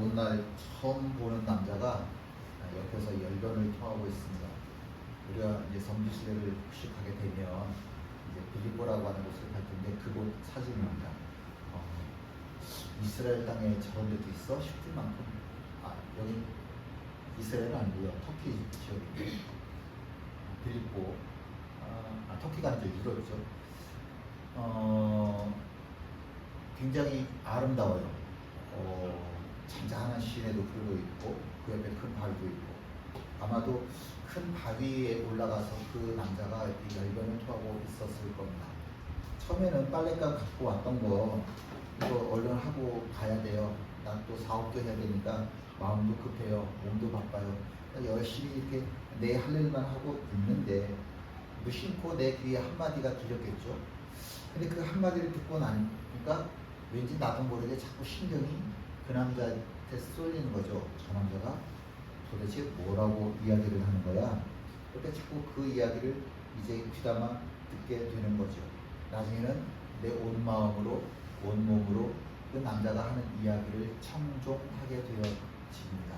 어느 날 처음 보는 남자가 옆에서 열변을 토하고 있습니다. 우리가 이제 성지시대를 혹시 가게 되면 이제 빌립보라고 하는 곳을 갈 텐데 그곳 사진입니다. 이스라엘 땅에 저런 데도 있어 싶을 만큼 여기 이스라엘은 아니고요, 터키 지역입니다. 빌립보, 터키가 아니죠, 유럽이죠. 굉장히 아름다워요. 잔잔한 시내도 흐르고 있고 그 옆에 큰 바위도 있고, 아마도 큰 바위에 올라가서 그 남자가 열변을 토하고 있었을 겁니다. 처음에는 빨랫감 갖고 왔던 거 이거 얼른 하고 가야 돼요. 난 또 사업도 해야 되니까 마음도 급해요. 몸도 바빠요. 열심히 이렇게 내 할 일만 하고 있는데 무심코 내 귀에 한마디가 들렸겠죠. 근데 그 한마디를 듣고 나니까 왠지 나도 모르게 자꾸 신경이 그 남자한테 쏠리는 거죠. 저 남자가 도대체 뭐라고 이야기를 하는 거야? 그때 자꾸 그 이야기를 이제 귀담아 듣게 되는 거죠. 나중에는 내 온 마음으로, 온 몸으로 그 남자가 하는 이야기를 청종하게 되어집니다.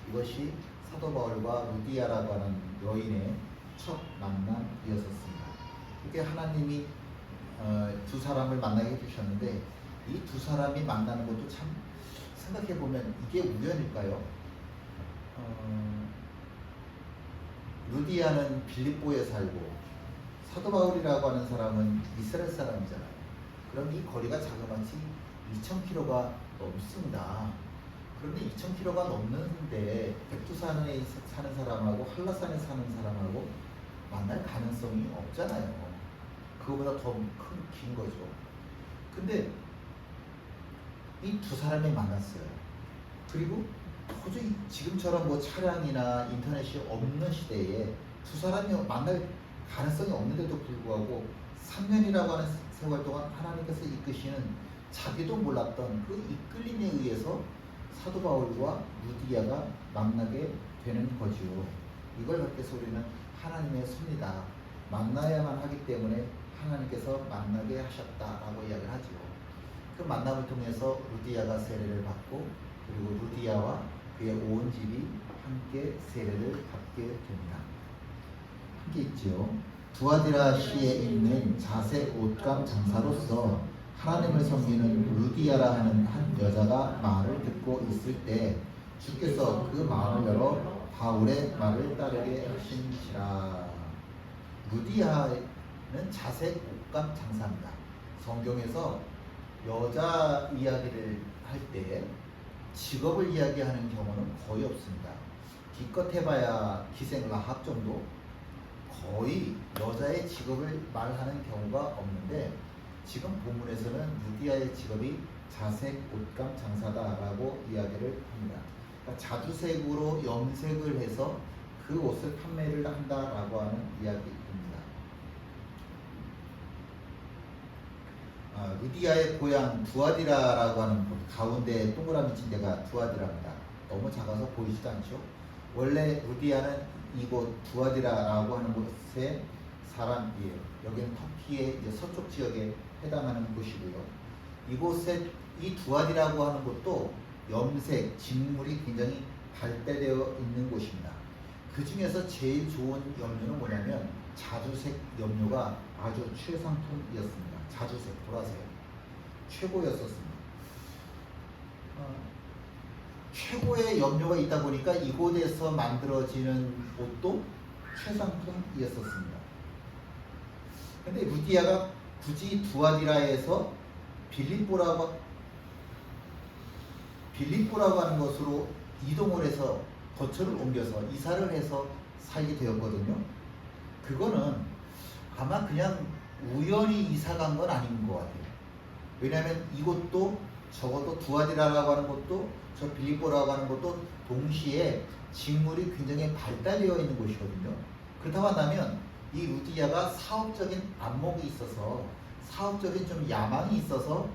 이것이 사도 바울과 루디아라고 하는 여인의 첫 만남이었습니다. 이렇게 하나님이 두 사람을 만나게 해주셨는데, 이 두 사람이 만나는 것도 참 생각해보면 이게 우연일까요? 루디아는 빌립보에 살고 사도 바울이라고 하는 사람은 이스라엘 사람이잖아요. 그럼 이 거리가 자그마치 2000km가 넘습니다. 그런데 2000km가 넘는데 백두산에 사는 사람하고 한라산에 사는 사람하고 만날 가능성이 없잖아요. 그거보다 더 긴 거죠. 근데 이 두 사람이 만났어요. 그리고 도저히 지금처럼 뭐 차량이나 인터넷이 없는 시대에 두 사람이 만날 가능성이 없는데도 불구하고 3년이라고 하는 세월 동안 하나님께서 이끄시는 자기도 몰랐던 그 이끌림에 의해서 사도 바울과 루디아가 만나게 되는 거죠. 이걸 밖에서 우리는 하나님의 섭니다. 만나야만 하기 때문에 하나님께서 만나게 하셨다라고 이야기를 하죠. 그 만남을 통해서 루디아가 세례를 받고, 그리고 루디아와 그의 온 집이 함께 세례를 받게 됩니다. 함께 있죠. 두아디라시에 있는 자색 옷감 장사로서 하나님을 섬기는 루디아라 하는 한 여자가 말을 듣고 있을 때 주께서 그 마음을 열어 바울의 말을 따르게 하신지라. 루디아는 자색 옷감 장사입니다. 성경에서 여자 이야기를 할 때 직업을 이야기하는 경우는 거의 없습니다. 기껏 해봐야 기생 라합 정도, 거의 여자의 직업을 말하는 경우가 없는데, 지금 본문에서는 루디아의 직업이 자색 옷감 장사다라고 이야기를 합니다. 그러니까 자주색으로 염색을 해서 그 옷을 판매를 한다라고 하는 이야기입니다. 루디아의 고향 두아디라라고 하는 곳, 가운데 동그라미 친 데가 두아디라입니다. 너무 작아서 보이지도 않죠? 원래 루디아는 이곳 두아디라라고 하는 곳의 사람이에요. 여기는 터키의 이제 서쪽 지역에 해당하는 곳이고요. 이곳에 이 두아디라고 하는 곳도 염색, 직물이 굉장히 발달되어 있는 곳입니다. 그 중에서 제일 좋은 염료는 뭐냐면 자주색 염료가 아주 최상품이었습니다. 자주색, 보라색 최고였었습니다. 최고의 염료가 있다 보니까 이곳에서 만들어지는 옷도 최상품이었었습니다. 근데 루디아가 굳이 두아디라에서 빌립보라고 하는 것으로 이동을 해서 거처를 옮겨서 이사를 해서 살게 되었거든요. 그거는 아마 그냥 우연히 이사 간 건 아닌 것 같아요. 왜냐하면 이곳도 적어도 두아디라라고 하는 것도 저 빌립보라고 하는 것도 동시에 직물이 굉장히 발달되어 있는 곳이거든요. 그렇다고 한다면 이 루디아가 사업적인 안목이 있어서, 사업적인 좀 야망이 있어서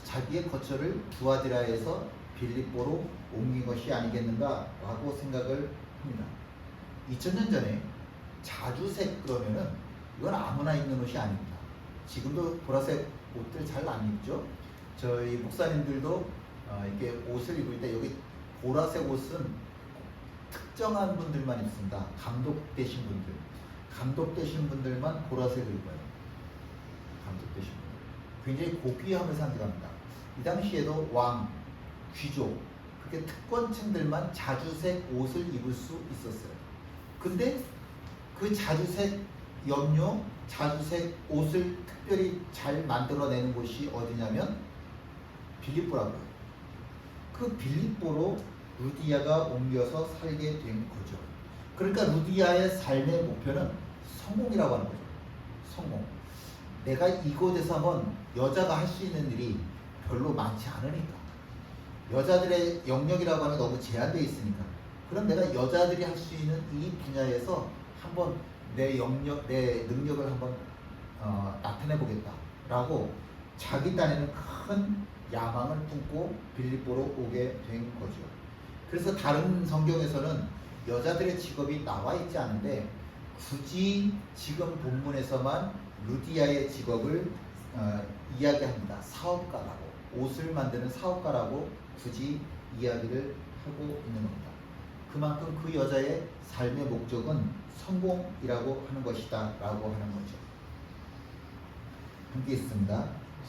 자기의 거처를 두아디라에서 빌립보로 옮긴 것이 아니겠는가라고 생각을 합니다. 2000년 전에 자주색 그러면은 이건 아무나 입는 옷이 아닙니다. 지금도 보라색 옷들 잘 안 입죠? 저희 목사님들도 이렇게 옷을 입을 때 여기 보라색 옷은 특정한 분들만 입습니다. 감독 되신 분들, 감독 되신 분들만 보라색을 입어요. 감독 되신 분들. 굉장히 고귀함을 상징합니다. 이 당시에도 왕, 귀족, 그렇게 특권층들만 자주색 옷을 입을 수 있었어요. 근데 그 자주색 염료, 자주색 옷을 특별히 잘 만들어내는 곳이 어디냐면 빌립보라고요. 그 빌립보로 루디아가 옮겨서 살게 된 거죠. 그러니까 루디아의 삶의 목표는 성공이라고 하는 거죠. 성공. 내가 이곳에서 한번 여자가 할 수 있는 일이 별로 많지 않으니까. 여자들의 영역이라고 하는 게 너무 제한되어 있으니까. 그럼 내가 여자들이 할 수 있는 이 분야에서 한번 내 영역, 내 능력을 한번 나타내 보겠다라고 자기 딴에는 큰 야망을 품고 빌립보로 오게 된 거죠. 그래서 다른 성경에서는 여자들의 직업이 나와 있지 않은데 굳이 지금 본문에서만 루디아의 직업을 이야기합니다. 사업가라고, 옷을 만드는 사업가라고 굳이 이야기를 하고 있는 겁니다. 그만큼 그 여자의 삶의 목적은 성공이라고 하는 것이다 라고 하는 거죠. 함께 있습니다.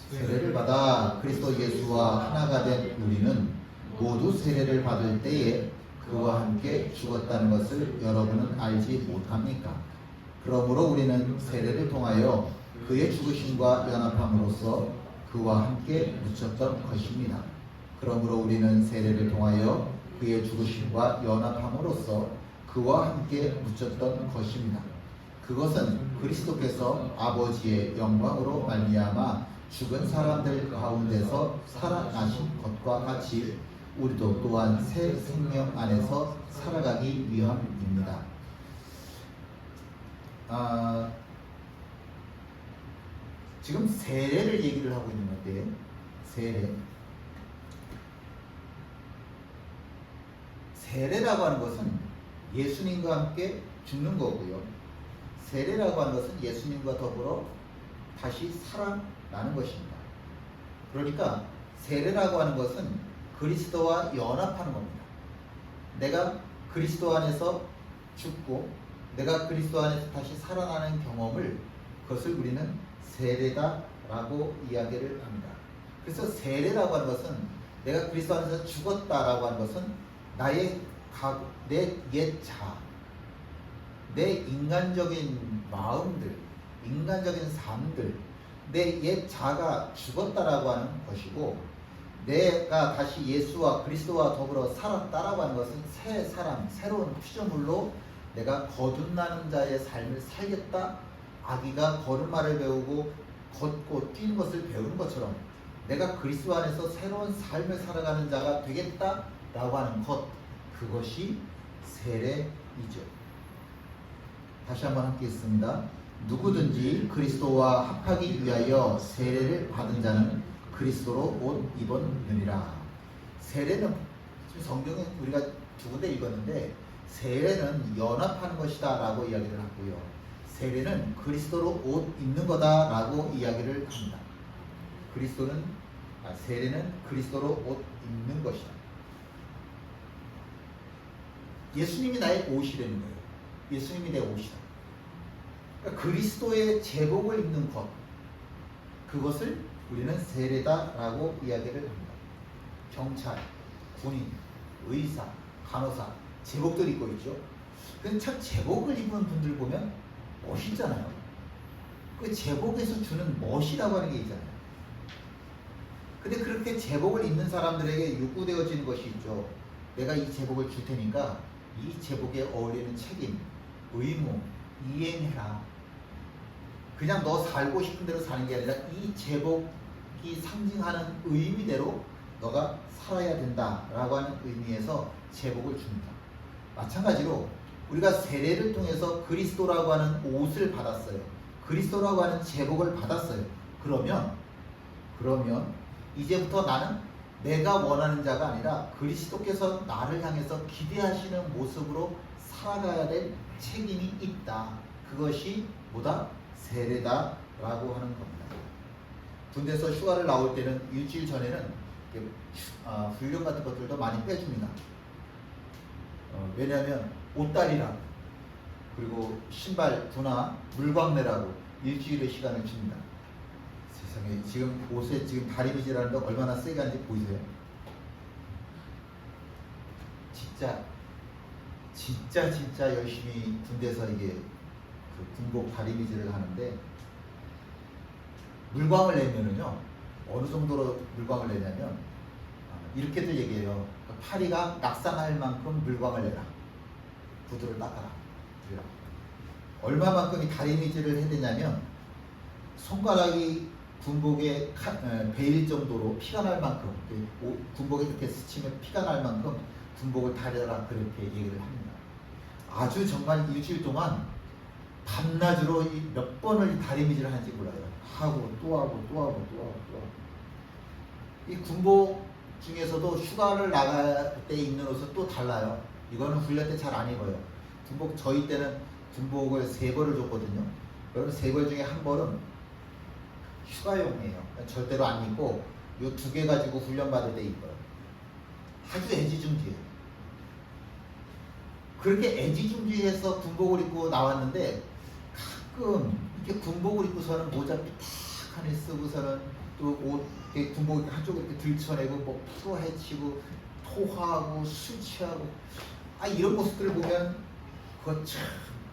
세례를 받아 그리스도 예수와 하나가 된 우리는 모두 세례를 받을 때에 그와 함께 죽었다는 것을 여러분은 알지 못합니까? 그러므로 우리는 세례를 통하여 그의 죽으심과 연합함으로써 그와 함께 묻혔던 것입니다. 그러므로 우리는 세례를 통하여 그의 죽으심과 연합함으로써 그와 함께 묻혔던 것입니다. 그것은 그리스도께서 아버지의 영광으로 말미암아 죽은 사람들 가운데서 살아나신 것과 같이 우리도 또한 새 생명 안에서 살아가기 위함입니다. 지금 세례를 얘기를 하고 있는 건데, 세례라고 하는 것은 예수님과 함께 죽는 거고요. 세례라고 하는 것은 예수님과 더불어 다시 살아나는 것입니다. 그러니까 세례라고 하는 것은 그리스도와 연합하는 겁니다. 내가 그리스도 안에서 죽고 내가 그리스도 안에서 다시 살아나는 경험을, 그것을 우리는 세례다라고 이야기를 합니다. 그래서 세례라고 하는 것은 내가 그리스도 안에서 죽었다라고 하는 것은 내 옛 자, 내 인간적인 마음들, 인간적인 삶들, 내 옛 자가 죽었다라고 하는 것이고, 내가 다시 예수와 그리스도와 더불어 살았다라고 하는 것은 새 사람, 새로운 피조물로 내가 거듭나는 자의 삶을 살겠다. 아기가 걸음마를 배우고 걷고 뛰는 것을 배우는 것처럼 내가 그리스도 안에서 새로운 삶을 살아가는 자가 되겠다라고 하는 것, 그것이 세례이죠. 다시 한번 함께 있습니다. 누구든지 그리스도와 합하기 위하여 세례를 받은 자는 그리스도로 옷 입었느니라. 세례는 지금 성경에 우리가 두 군데 읽었는데, 세례는 연합하는 것이다 라고 이야기를 하고요, 세례는 그리스도로 옷 입는 거다 라고 이야기를 합니다. 세례는 그리스도로 옷 입는 것이다. 예수님이 나의 옷이라는 거예요. 예수님이 내 옷이다. 그러니까 그리스도의 제복을 입는 것, 그것을 우리는 세례다라고 이야기를 합니다. 경찰, 군인, 의사, 간호사, 제복들 입고 있죠. 근데 참 제복을 입은 분들 보면 멋있잖아요. 그 제복에서 주는 멋이라고 하는 게 있잖아요. 근데 그렇게 제복을 입는 사람들에게 요구되어지는 것이 있죠. 내가 이 제복을 줄 테니까 이 제복에 어울리는 책임, 의무, 이행해라. 그냥 너 살고 싶은 대로 사는 게 아니라 이 제복이 상징하는 의미대로 너가 살아야 된다라고 하는 의미에서 제복을 줍니다. 마찬가지로 우리가 세례를 통해서 그리스도라고 하는 옷을 받았어요. 그리스도라고 하는 제복을 받았어요. 그러면 이제부터 나는 내가 원하는 자가 아니라 그리스도께서 나를 향해서 기대하시는 모습으로 살아가야 될 책임이 있다. 그것이 뭐다? 세례다라고 하는 겁니다. 군대에서 휴가를 나올 때는 일주일 전에는 훈련 같은 것들도 많이 빼줍니다. 왜냐하면 옷다리랑 그리고 신발 분화, 물광내라고 일주일의 시간을 줍니다. 세상에 지금 옷에 지금 다리미질하는데 얼마나 세게 하는지 보이세요? 진짜 열심히 군대에서 이게 그 군복 다리미질을 하는데 물광을 내면은요 어느 정도로 물광을 내냐면 이렇게들 얘기해요. 파리가 낙상할 만큼 물광을 내라. 구두를 닦아라. 그래요. 얼마만큼 이 다리미질을 해야 되냐면 손가락이 군복에 베일 정도로 피가 날 만큼 군복에 이렇게 스치면 피가 날 만큼 군복을 다려라 그렇게 얘기를 합니다. 아주 정말 일주일 동안 밤낮으로 몇 번을 다리미질을 하는지 몰라요. 하고 또 하고 또 하고 또 하고 또 하고. 이 군복 중에서도 휴가를 나갈 때 입는 옷은 또 달라요. 이거는 훈련 때 잘 안 입어요. 군복 저희 때는 군복을 3벌을 줬거든요. 여러분 3벌 중에 1벌은 휴가용이에요. 절대로 안 입고 이 2개 가지고 훈련 받을 때 입어요. 아주 애지중지예요. 그렇게 애지중지해서 군복을 입고 나왔는데 가끔 이렇게 군복을 입고서는 모자 삐딱하니 쓰고서는 또 옷 군복 한쪽에 이렇게 들쳐내고 뭐 피로 해치고 토하고 술 취하고 이런 모습들을 보면 그거 참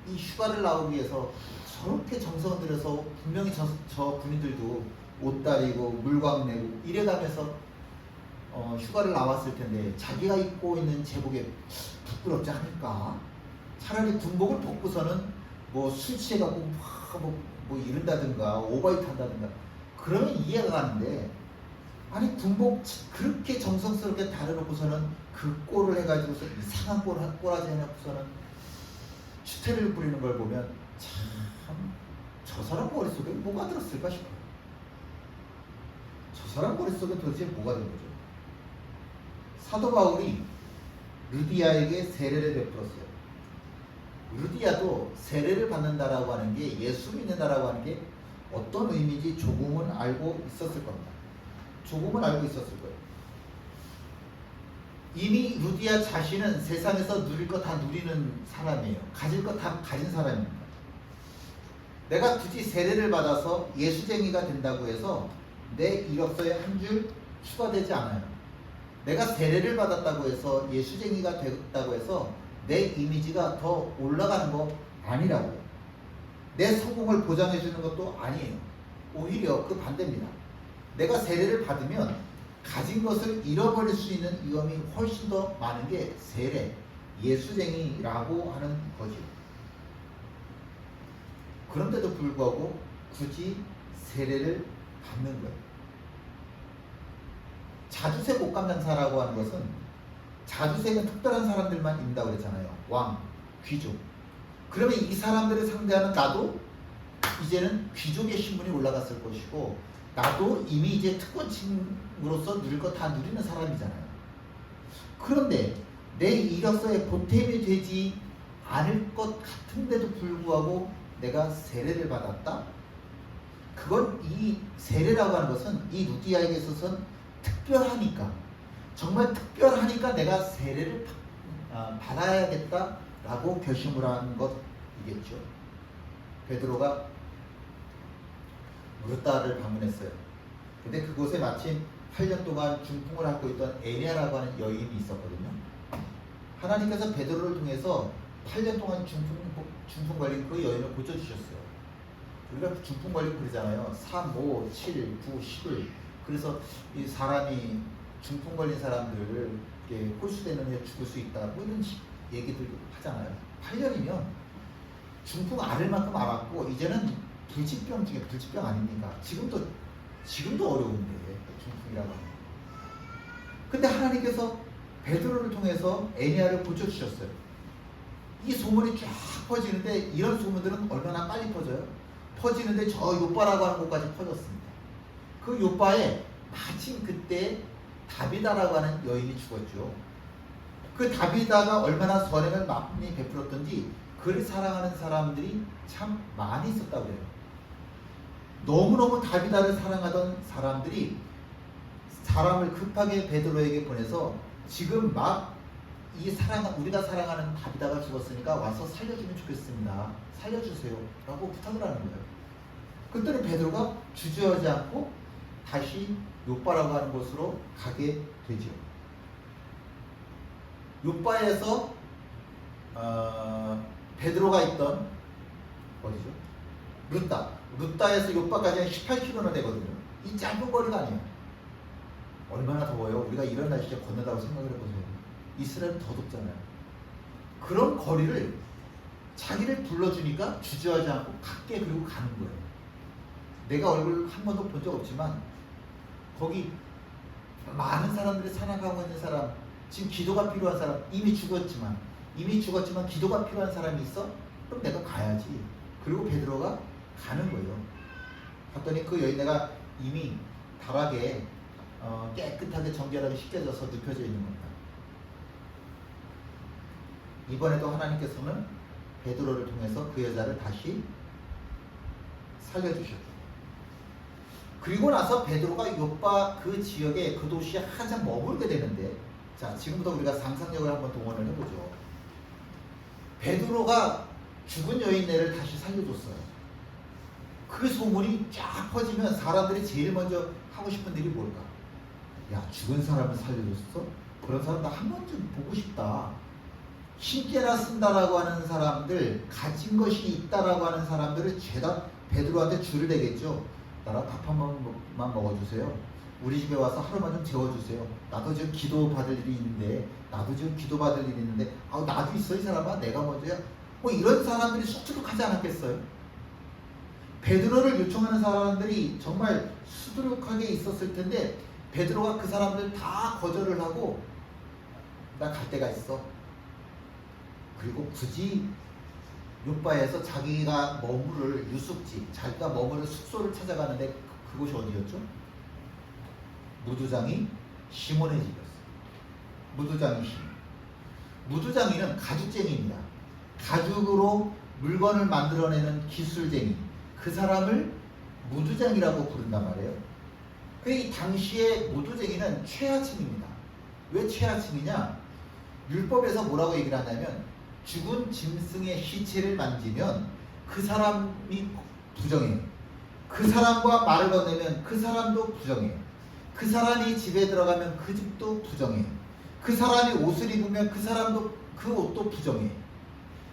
이 휴가를 나오기 위해서 저렇게 정성을 들여서 분명히 저 군인들도 옷 다리고 물광 내고 이래가면서 휴가를 나왔을 텐데 자기가 입고 있는 제복에 부끄럽지 않을까? 차라리 군복을 벗고서는 뭐 술 취해갖고 뭐 이른다든가 오바이트 한다든가 그러면 이해가 가는데 아니 군복 그렇게 정성스럽게 다려놓고서는 그 꼴을 해가지고서 이상한 꼬라지 해놓고서는 추태를 부리는 걸 보면 참 저 사람 머릿속에 뭐가 들었을까 싶어요. 저 사람 머릿속에 도대체 뭐가 든 거죠? 사도 바울이 루디아에게 세례를 베풀었어요. 루디아도 세례를 받는다라고 하는 게 예수 믿는다라고 하는 게 어떤 의미인지 조금은 알고 있었을 겁니다. 조금은 알고 있었을 거예요. 이미 루디아 자신은 세상에서 누릴 거 다 누리는 사람이에요. 가질 거 다 가진 사람입니다. 내가 굳이 세례를 받아서 예수쟁이가 된다고 해서 내 이력서에 한 줄 추가되지 않아요. 내가 세례를 받았다고 해서 예수쟁이가 됐다고 해서 내 이미지가 더 올라가는 거 아니라고요. 내 성공을 보장해 주는 것도 아니에요. 오히려 그 반대입니다. 내가 세례를 받으면 가진 것을 잃어버릴 수 있는 위험이 훨씬 더 많은 게 세례, 예수쟁이라고 하는 거죠. 그런데도 불구하고 굳이 세례를 받는 거예요. 자주색 옷감장사라고 하는 것은 자주색은 특별한 사람들만 입는다고 그랬잖아요. 왕, 귀족. 그러면 이 사람들을 상대하는 나도 이제는 귀족의 신분이 올라갔을 것이고 나도 이미 이제 특권층으로서 누릴 거 다 누리는 사람이잖아요. 그런데 내 이력서에 보탬이 되지 않을 것 같은데도 불구하고 내가 세례를 받았다? 그건 이 세례라고 하는 것은 이 루디아에게 있어서는 특별하니까 정말 특별하니까 내가 세례를 받아야겠다라고 결심을 한 것이겠죠. 베드로가 무르다를 방문했어요. 근데 그곳에 마침 8년 동안 중풍을 앓고 있던 에니아라고 하는 여인이 있었거든요. 하나님께서 베드로를 통해서 8년 동안 중풍 걸린 그 여인을 고쳐주셨어요. 우리가 중풍 걸리고 그러잖아요. 3, 5, 7, 9, 10을. 그래서 이 사람이 중풍 걸린 사람들 홀수되는 데 죽을 수 있다. 뭐 이런 얘기들 하잖아요. 8년이면 중풍 앓을 만큼 앓았고 이제는 불치병 중에 불치병 아닙니까? 지금도 어려운데 중풍이라고 하는. 근데 하나님께서 베드로를 통해서 에니아를 고쳐주셨어요. 이 소문이 쫙 퍼지는데 이런 소문들은 얼마나 빨리 퍼져요? 퍼지는데 저 요바라고 하는 곳까지 퍼졌습니다. 그 요바에 마침 그때 다비다라고 하는 여인이 죽었죠. 그 다비다가 얼마나 선행을 많이 베풀었던지 그를 사랑하는 사람들이 참 많이 있었다고 해요. 너무너무 다비다를 사랑하던 사람들이 사람을 급하게 베드로에게 보내서 지금 막 우리가 사랑하는 다비다가 죽었으니까 와서 살려주면 좋겠습니다. 살려주세요. 라고 부탁을 하는 거예요. 그때는 베드로가 주저하지 않고 다시 욥바라고 하는 곳으로 가게 되죠. 욥바에서 베드로가 있던 어디죠? 루다에서 욥바까지 한 18km나 되거든요. 이 짧은 거리가 아니에요. 얼마나 더워요. 우리가 이런 날씨에 건너다고 생각을 해보세요. 이스라엘은 더 덥잖아요. 그런 거리를 자기를 불러주니까 주저하지 않고 갈게 그리고 가는 거예요. 내가 얼굴 한 번도 본 적 없지만 거기 많은 사람들이 살아가고 있는 사람, 지금 기도가 필요한 사람, 이미 죽었지만 기도가 필요한 사람이 있어? 그럼 내가 가야지. 그리고 베드로가 가는 거예요. 봤더니 그 여인네가 이미 다락에 깨끗하게 정결하게 씻겨져서 눕혀져 있는 겁니다. 이번에도 하나님께서는 베드로를 통해서 그 여자를 다시 살려주셨죠. 그리고 나서 베드로가 욥바 그 지역에 그 도시에 한참 머물게 되는데, 자, 지금부터 우리가 상상력을 한번 동원을 해보죠. 베드로가 죽은 여인네를 다시 살려줬어요. 그 소문이 쫙 퍼지면 사람들이 제일 먼저 하고 싶은 일이 뭘까? 야, 죽은 사람을 살려줬어? 그런 사람 나 한 번쯤 보고 싶다. 힘께나 쓴다라고 하는 사람들, 가진 것이 있다라고 하는 사람들을 죄다 베드로한테 줄을 대겠죠. 나랑 밥 한 번만 먹어주세요. 우리 집에 와서 하루만 좀 재워주세요. 나도 지금 기도받을 일이 있는데, 나도 있어 이 사람아. 내가 먼저야. 뭐 이런 사람들이 수두룩하지 않았겠어요? 베드로를 요청하는 사람들이 정말 수두룩하게 있었을 텐데 베드로가 그 사람들 다 거절을 하고 나 갈 데가 있어. 그리고 굳이 욥바에서 자기가 머무를 유숙지, 자기가 머무를 숙소를 찾아가는데 그곳이 어디였죠? 무두장이 시몬의 집이었어요. 무두장이 시몬. 무두장이는 가죽쟁이입니다. 가죽으로 물건을 만들어내는 기술쟁이, 그 사람을 무두장이라고 부른단 말이에요. 그 당시에 무두쟁이는 최하층입니다. 왜 최하층이냐? 율법에서 뭐라고 얘기를 하냐면 죽은 짐승의 시체를 만지면 그 사람이 부정해요. 그 사람과 말을 건네면 그 사람도 부정해요. 그 사람이 집에 들어가면 그 집도 부정해요. 그 사람이 옷을 입으면 그 사람도 그 옷도 부정해요.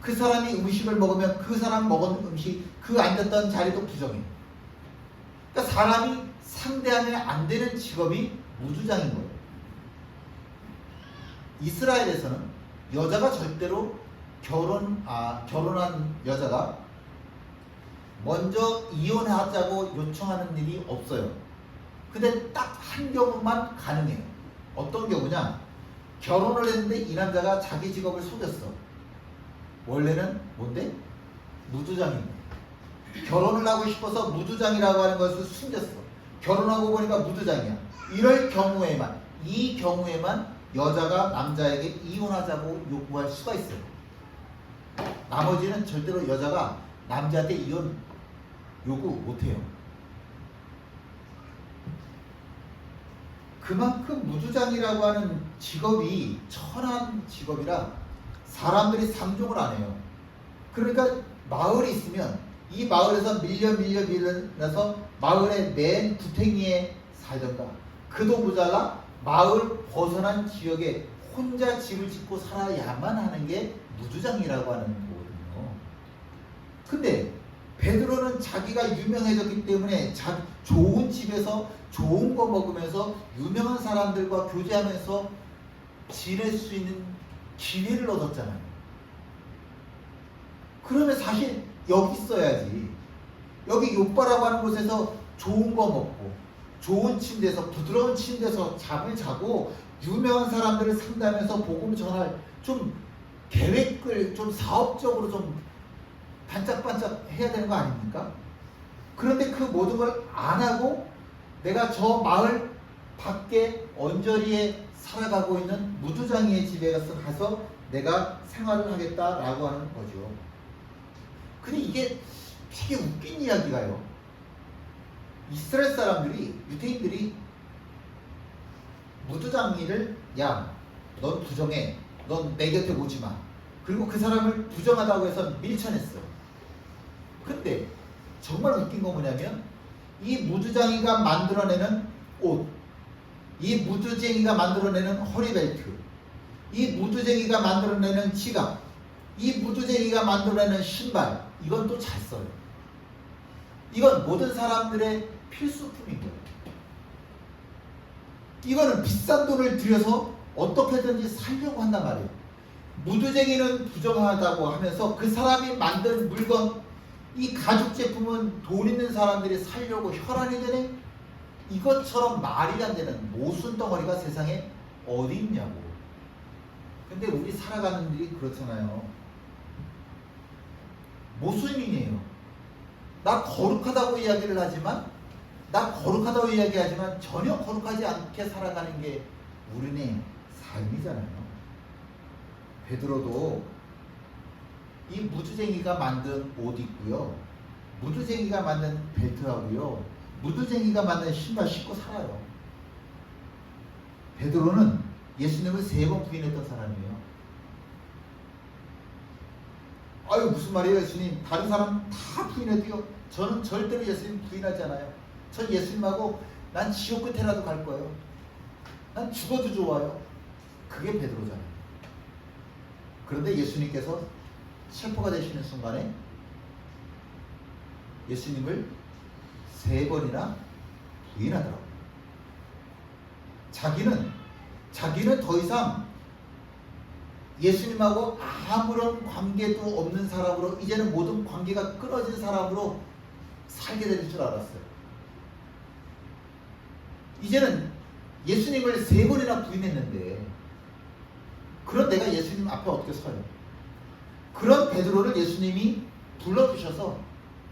그 사람이 음식을 먹으면 그 사람 먹은 음식, 그 앉았던 자리도 부정해요. 그러니까 사람이 상대하면 안 되는 직업이 무두장인 거예요. 이스라엘에서는 여자가 절대로 결혼한 여자가 먼저 이혼하자고 요청하는 일이 없어요. 근데 딱 한 경우만 가능해요. 어떤 경우냐? 결혼을 했는데 이 남자가 자기 직업을 속였어. 원래는 뭔데? 무두장입니다. 결혼을 하고 싶어서 무두장이라고 하는 것을 숨겼어. 결혼하고 보니까 무두장이야. 이 경우에만 여자가 남자에게 이혼하자고 요구할 수가 있어요. 나머지는 절대로 여자가 남자한테 이혼 요구 못해요. 그만큼 무두장이라고 하는 직업이 천한 직업이라 사람들이 상종을 안 해요. 그러니까 마을이 있으면 이 마을에서 밀려나서 마을의 맨 구탱이에 살던가, 그도 모자라 마을 벗어난 지역에 혼자 집을 짓고 살아야만 하는 게 무두장이라고 하는 거거든요. 근데 베드로는 자기가 유명해졌기 때문에 좋은 집에서 좋은 거 먹으면서 유명한 사람들과 교제하면서 지낼 수 있는 기회를 얻었잖아요. 그러면 사실 여기 있어야지. 여기 욥바라고 하는 곳에서 좋은 거 먹고 좋은 침대에서, 부드러운 침대에서 잠을 자고 유명한 사람들을 상대하면서 복음 전할 좀 계획을 좀 사업적으로 좀 반짝반짝 해야 되는 거 아닙니까? 그런데 그 모든 걸 안 하고 내가 저 마을 밖에 언저리에 살아가고 있는 무두장이의 집에 가서 내가 생활을 하겠다라고 하는 거죠. 근데 이게 되게 웃긴 이야기가요. 이스라엘 사람들이, 유대인들이 무두장이를 야, 넌 부정해. 넌 내 곁에 오지 마. 그리고 그 사람을 부정하다고 해서 밀쳐냈어. 근데 정말 웃긴 거 뭐냐면 이 무두장이가 만들어내는 옷, 이 무두쟁이가 만들어내는 허리벨트, 이 무두쟁이가 만들어내는 지갑, 이 무두쟁이가 만들어내는 신발, 이건 또 잘 써요. 이건 모든 사람들의 필수품인 거예요. 이거는 비싼 돈을 들여서 어떻게든지 살려고 한단 말이에요. 무두쟁이는 부정하다고 하면서 그 사람이 만든 물건, 이 가죽 제품은 돈 있는 사람들이 살려고 혈안이 되네? 이것처럼 말이 안 되는 모순 덩어리가 세상에 어디 있냐고. 근데 우리 살아가는 일이 그렇잖아요. 모순이에요. 나 거룩하다고 이야기를 하지만, 전혀 거룩하지 않게 살아가는 게 우리네 삶이잖아요. 베드로도 이 무두쟁이가 만든 옷 있고요, 무두쟁이가 만든 벨트하고요, 무두쟁이가 만든 신발 신고 살아요. 베드로는 예수님을 3번 부인했던 사람이에요. 아유, 무슨 말이에요 예수님? 다른 사람 다 부인해도요, 저는 절대로 예수님 부인하지 않아요. 전 예수님하고 난 지옥 끝에라도 갈 거예요. 난 죽어도 좋아요. 그게 베드로잖아요. 그런데 예수님께서 체포가 되시는 순간에 예수님을 3번이나 부인하더라고요. 자기는 더 이상 예수님하고 아무런 관계도 없는 사람으로, 이제는 모든 관계가 끊어진 사람으로 살게 될 줄 알았어요. 이제는 예수님을 3번이나 부인했는데, 그런 내가 예수님 앞에 어떻게 서요? 그런 베드로를 예수님이 불러주셔서,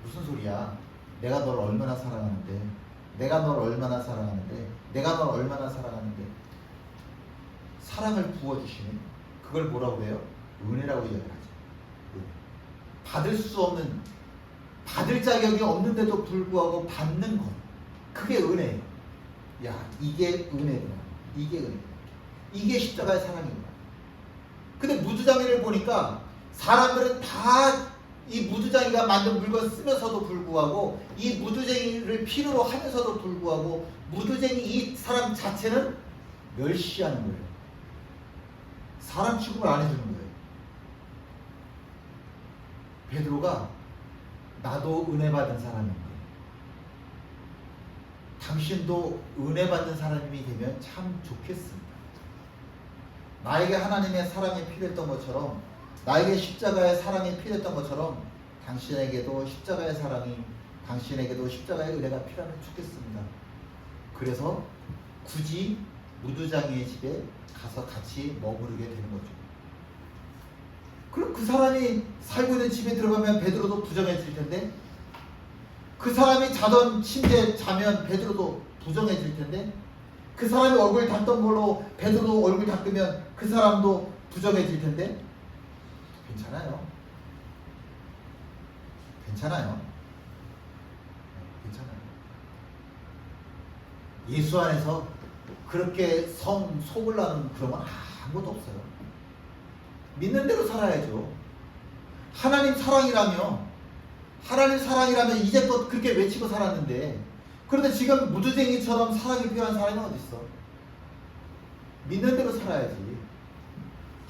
무슨 소리야? 내가 널 얼마나 사랑하는데, 내가 널 얼마나 사랑하는데, 내가 널 얼마나 사랑하는데, 사랑을 부어주시는, 그걸 뭐라고 해요? 은혜라고 이야기를 하죠. 받을 수 없는, 받을 자격이 없는데도 불구하고 받는 것, 그게 은혜예요. 야, 이게 은혜구나. 이게 은혜. 이게 십자가의 사랑이구나. 근데 무두장이를 보니까 사람들은 다 이 무두장이가 만든 물건 쓰면서도 불구하고, 이 무두쟁이를 필요로 하면서도 불구하고, 무두쟁이 이 사람 자체는 멸시하는 거예요. 사람 취급을 안 해주는 거예요. 베드로가 나도 은혜 받은 사람인데, 당신도 은혜 받는 사람이 되면 참 좋겠습니다. 나에게 하나님의 사랑이 필요했던 것처럼, 나에게 십자가의 사랑이 필요했던 것처럼, 당신에게도 십자가의 사랑이, 당신에게도 십자가의 은혜가 필요하면 좋겠습니다. 그래서 굳이 무두장이의 집에 가서 같이 머무르게 되는 거죠. 그럼 그 사람이 살고 있는 집에 들어가면 베드로도 부정해질 텐데, 그 사람이 자던 침대에 자면 베드로도 부정해질 텐데, 그 사람이 얼굴 닦던 걸로 베드로도 얼굴 닦으면 그 사람도 부정해질 텐데, 괜찮아요. 괜찮아요. 괜찮아요. 예수 안에서 그렇게 속을 나는 그런 건 아무것도 없어요. 믿는 대로 살아야죠. 하나님 사랑이라면 이제껏 그렇게 외치고 살았는데, 그런데 지금 무두쟁이처럼 사랑이 필요한 사람이 어디 있어? 믿는 대로 살아야지.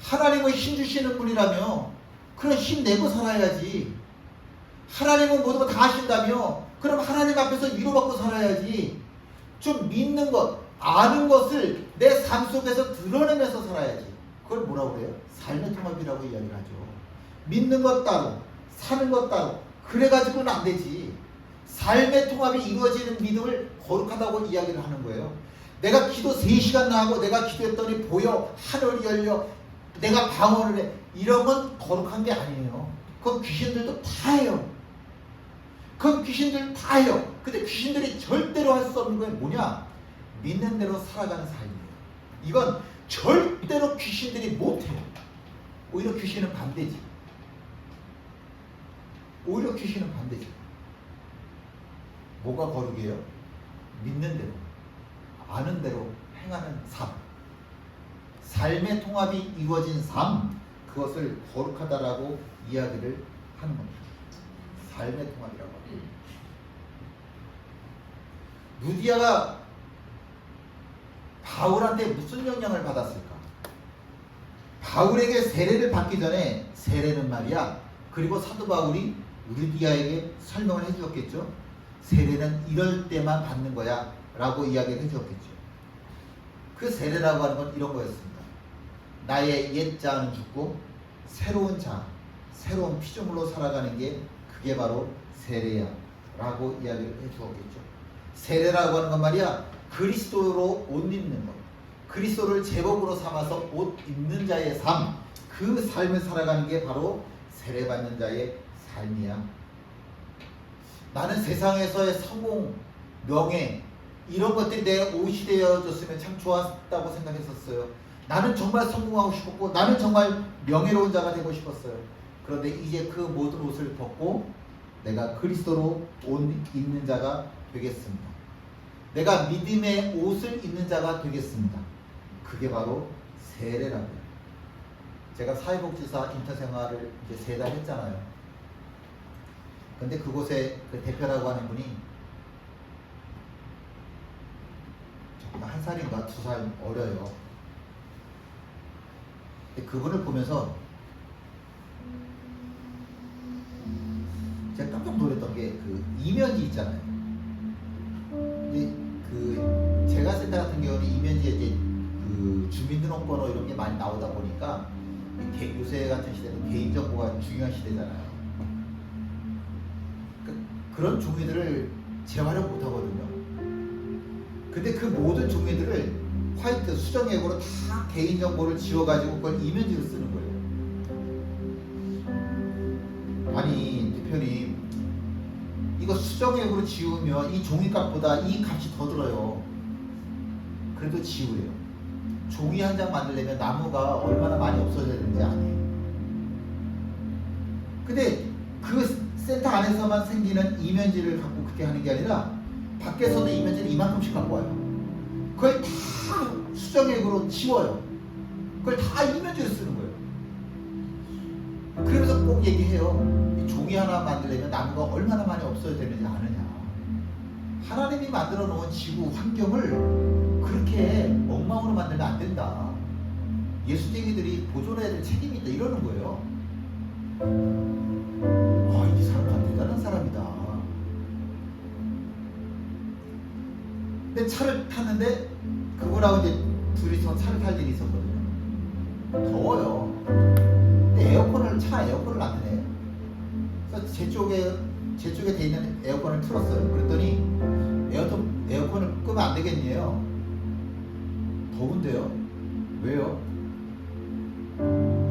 하나님은 힘 주시는 분이라며 그런 힘 내고 살아야지. 하나님은 모든 거 다 하신다며 그럼 하나님 앞에서 위로받고 살아야지. 좀 믿는 것, 아는 것을 내 삶 속에서 드러내면서 살아야지. 그걸 뭐라고 그래요? 삶의 통합이라고 이야기를 하죠. 믿는 것 따로, 사는 것 따로, 그래가지고는 안 되지. 삶의 통합이 이루어지는 믿음을 거룩하다고 이야기를 하는 거예요. 내가 기도 3시간 나가고 내가 기도했더니 보여, 하늘이 열려, 내가 방언을 해, 이런 건 거룩한 게 아니에요. 그건 귀신들도 다 해요. 근데 귀신들이 절대로 할 수 없는 건 뭐냐? 믿는 대로 살아가는 삶이에요. 이건 절대로 귀신들이 못해요. 오히려 귀신은 반대지. 뭐가 거룩이에요? 믿는 대로, 아는 대로 행하는 삶, 삶의 통합이 이루어진 삶, 그것을 거룩하다라고 이야기를 하는 겁니다. 삶의 통합이라고 합니다. 루디아가 바울한테 무슨 영향을 받았을까? 바울에게 세례를 받기 전에 세례는 말이야. 그리고 사도 바울이 루디아에게 설명을 해주었겠죠. 세례는 이럴 때만 받는 거야 라고 이야기를 해주었겠죠. 그 세례라고 하는 건 이런 거였습니다. 나의 옛 자는 죽고 새로운 자, 새로운 피조물로 살아가는 게 그게 바로 세례야 라고 이야기를 해주었겠죠. 세례라고 하는 건 말이야, 그리스도로 옷 입는 것, 그리스도를 제복으로 삼아서 옷 입는 자의 삶, 그 삶을 살아가는 게 바로 세례받는 자의 삶이야. 나는 세상에서의 성공, 명예 이런 것들이 내 옷이 되어줬으면 참 좋았다고 생각했었어요. 나는 정말 성공하고 싶었고 나는 정말 명예로운 자가 되고 싶었어요. 그런데 이제 그 모든 옷을 벗고 내가 그리스도로 옷 입는 자가 되겠습니다. 내가 믿음의 옷을 입는 자가 되겠습니다. 그게 바로 세례라고요. 제가 사회복지사 인턴생활을 이제 3달 했잖아요. 근데 그곳에 그 대표라고 하는 분이 저보다 1살인가 2살 어려요. 근데 그분을 보면서 제가 깜짝 놀랐던 게 그 이면지 있잖아요. 근데 그 재가센터 같은 경우는 이면지에 이제 그 주민등록번호 이런 게 많이 나오다 보니까 요새 같은 시대는 개인정보가 중요한 시대잖아요. 그런 종이들을 재활용 못 하거든요. 근데 그 모든 종이들을 화이트 수정액으로 다 개인정보를 지워가지고 그걸 이면지로 쓰는 거예요. 아니 대표님, 이거 수정액으로 지우면 이 종이값보다 이 값이 더 들어요. 그래도 지우래요. 종이 한 장 만들려면 나무가 얼마나 많이 없어져야 되는지 아니에요. 근데 그 센터 안에서만 생기는 이면지를 갖고 그렇게 하는 게 아니라 밖에서도 이면지를 이만큼씩 갖고 와요. 그걸 다 수정액으로 지워요. 그걸 다 이면지로 쓰는 거예요. 그러면서 꼭 얘기해요. 이 종이 하나 만들려면 나무가 얼마나 많이 없어야 되는지 아느냐. 하나님이 만들어 놓은 지구 환경을 그렇게 엉망으로 만들면 안 된다. 예수쟁이들이 보존해야 될 책임이 있다 이러는 거예요. 아, 이 사람 대단한 사람이다. 근데 차를 탔는데 그분하고 이제 둘이서 차를 탈 일이 있었거든요. 더워요. 근데 차 에어컨을 안 트네. 그래서 제 쪽에 돼 있는 에어컨을 틀었어요. 그랬더니 에어컨을 끄면 안 되겠네요. 더운데요? 왜요?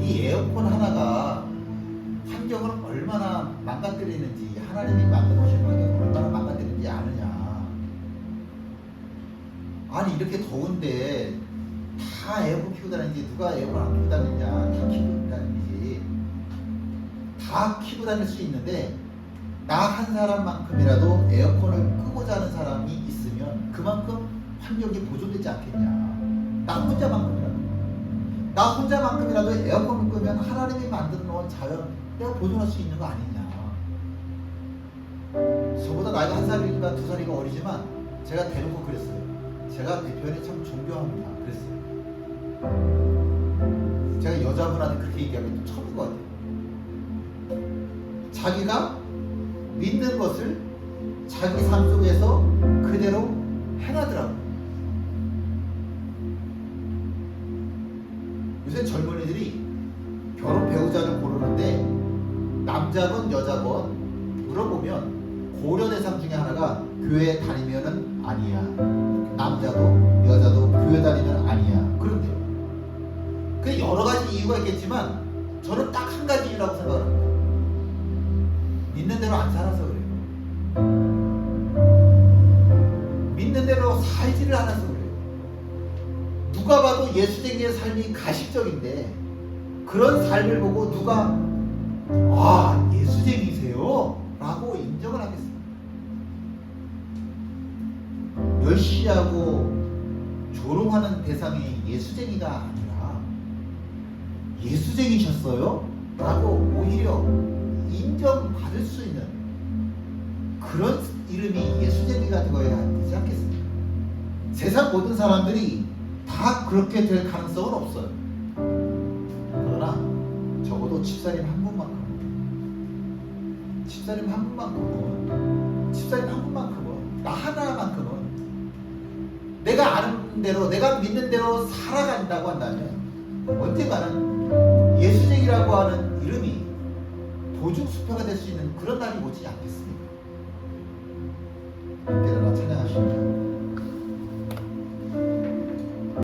이 에어컨 하나가 환경을 얼마나 망가뜨리는지, 하나님이 만들어주신 환경을 얼마나 망가뜨리는지 아느냐. 아니 이렇게 더운데 다 에어컨 켜고 다니는지, 누가 에어컨 안 켜고 다니냐, 다 켜고 다니는지. 다 켜고 다닐 수 있는데 나 한 사람만큼이라도 에어컨을 끄고 자는 사람이 있으면 그만큼 환경이 보존되지 않겠냐. 나 혼자만큼이라도 에어컨을 끄면 하나님이 만들어 놓은 자연 내가 보존할 수 있는 거 아니냐. 저보다 나이가 1살인가 2살인가 어리지만 제가 대놓고 그랬어요. 제가 대표님 참 존경합니다. 그랬어요. 제가 여자분한테 그렇게 얘기하는 게 처음인 것 같아요. 자기가 믿는 것을 자기 삶 속에서 그대로 행하더라고요. 요새 젊은이들이 결혼 배우자를 고르는데 남자건 여자건 물어보면 고려 대상 중에 하나가 교회 다니면은 아니야. 남자도 여자도 교회 다니면 아니야. 그런데요. 그 여러 가지 이유가 있겠지만 저는 딱 한 가지 이유라고 생각합니다. 믿는 대로 안 살아서 그래요. 믿는 대로 살지를 않아서 그래요. 누가 봐도 예수쟁이의 삶이 가식적인데 그런 삶을 보고 누가 아 예수쟁이세요? 라고 인정을 하겠습니다. 열심히 하고 조롱하는 대상이 예수쟁이가 아니라 예수쟁이셨어요? 라고 오히려 인정받을 수 있는 그런 이름이 예수쟁이가 되어야 되지 않겠습니까? 세상 모든 사람들이 다 그렇게 될 가능성은 없어요. 그러나 적어도 집사님 한 분만큼은 나 하나만큼은 내가 아는 대로 내가 믿는 대로 살아간다고 한다면 언젠가는 예수쟁이라고 하는 이름이 도중수표가 될 수 있는 그런 날이 오지 않겠습니까? 함께 나라 찬양하십니다.